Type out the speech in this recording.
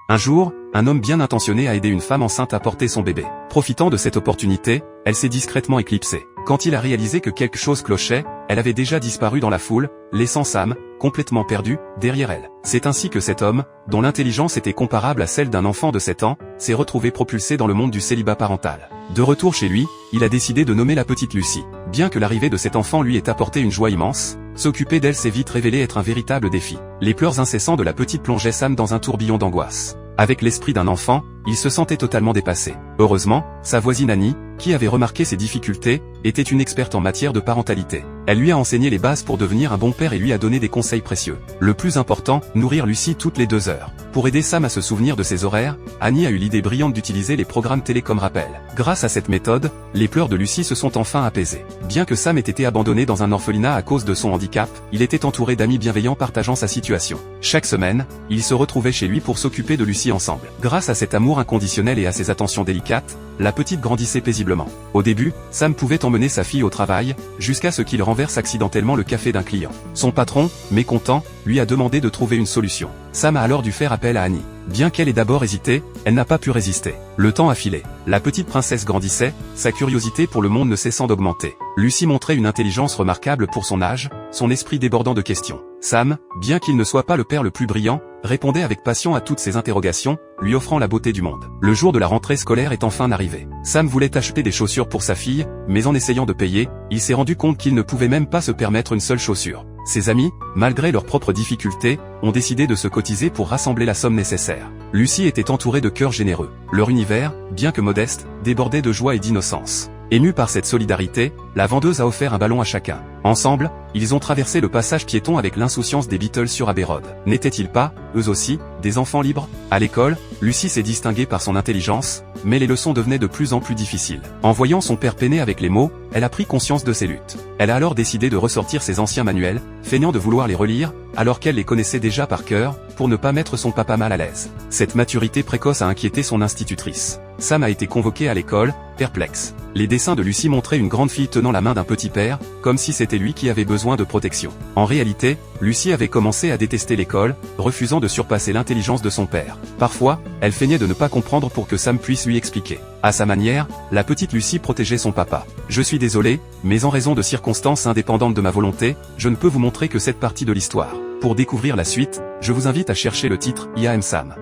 Un jour, un homme bien intentionné a aidé une femme enceinte à porter son bébé. Profitant de cette opportunité, elle s'est discrètement éclipsée. Quand il a réalisé que quelque chose clochait, elle avait déjà disparu dans la foule, laissant Sam, complètement perdu, derrière elle. C'est ainsi que cet homme, dont l'intelligence était comparable à celle d'un enfant de 7 ans, s'est retrouvé propulsé dans le monde du célibat parental. De retour chez lui, il a décidé de nommer la petite Lucy. Bien que l'arrivée de cet enfant lui ait apporté une joie immense, s'occuper d'elle s'est vite révélé être un véritable défi. Les pleurs incessants de la petite plongeaient Sam dans un tourbillon d'angoisse. Avec l'esprit d'un enfant, il se sentait totalement dépassé. Heureusement, sa voisine Annie, qui avait remarqué ses difficultés, était une experte en matière de parentalité. Elle lui a enseigné les bases pour devenir un bon père et lui a donné des conseils précieux. Le plus important, nourrir Lucy toutes les 2 heures. Pour aider Sam à se souvenir de ses horaires, Annie a eu l'idée brillante d'utiliser les programmes télé comme rappel. Grâce à cette méthode, les pleurs de Lucy se sont enfin apaisés. Bien que Sam ait été abandonné dans un orphelinat à cause de son handicap, il était entouré d'amis bienveillants partageant sa situation. Chaque semaine, ils se retrouvaient chez lui pour s'occuper de Lucy ensemble. Grâce à cet amour inconditionnel et à ses attentions délicates, la petite grandissait paisiblement. Au début, Sam pouvait emmener sa fille au travail, jusqu'à ce qu'il renverse accidentellement le café d'un client. Son patron, mécontent, lui a demandé de trouver une solution. Sam a alors dû faire appel à Annie. Bien qu'elle ait d'abord hésité, elle n'a pas pu résister. Le temps a filé. La petite princesse grandissait, sa curiosité pour le monde ne cessant d'augmenter. Lucy montrait une intelligence remarquable pour son âge, son esprit débordant de questions. Sam, bien qu'il ne soit pas le père le plus brillant, répondait avec passion à toutes ses interrogations, lui offrant la beauté du monde. Le jour de la rentrée scolaire est enfin arrivé. Sam voulait acheter des chaussures pour sa fille, mais en essayant de payer, il s'est rendu compte qu'il ne pouvait même pas se permettre une seule chaussure. Ses amis, malgré leurs propres difficultés, ont décidé de se cotiser pour rassembler la somme nécessaire. Lucy était entourée de cœurs généreux. Leur univers, bien que modeste, débordait de joie et d'innocence. Émue par cette solidarité, la vendeuse a offert un ballon à chacun. Ensemble, ils ont traversé le passage piéton avec l'insouciance des Beatles sur Abbey Road. N'étaient-ils pas, eux aussi, des enfants libres? À l'école, Lucy s'est distinguée par son intelligence, mais les leçons devenaient de plus en plus difficiles. En voyant son père peiner avec les mots, elle a pris conscience de ses luttes. Elle a alors décidé de ressortir ses anciens manuels, feignant de vouloir les relire, alors qu'elle les connaissait déjà par cœur, pour ne pas mettre son papa mal à l'aise. Cette maturité précoce a inquiété son institutrice. Sam a été convoqué à l'école, perplexe. Les dessins de Lucy montraient une grande fille tenant la main d'un petit père, comme si c'était lui qui avait besoin de protection. En réalité, Lucy avait commencé à détester l'école, refusant de surpasser l'intelligence de son père. Parfois, elle feignait de ne pas comprendre pour que Sam puisse lui expliquer. À sa manière, la petite Lucy protégeait son papa. Je suis désolé, mais en raison de circonstances indépendantes de ma volonté, je ne peux vous montrer que cette partie de l'histoire. Pour découvrir la suite, je vous invite à chercher le titre I Am Sam.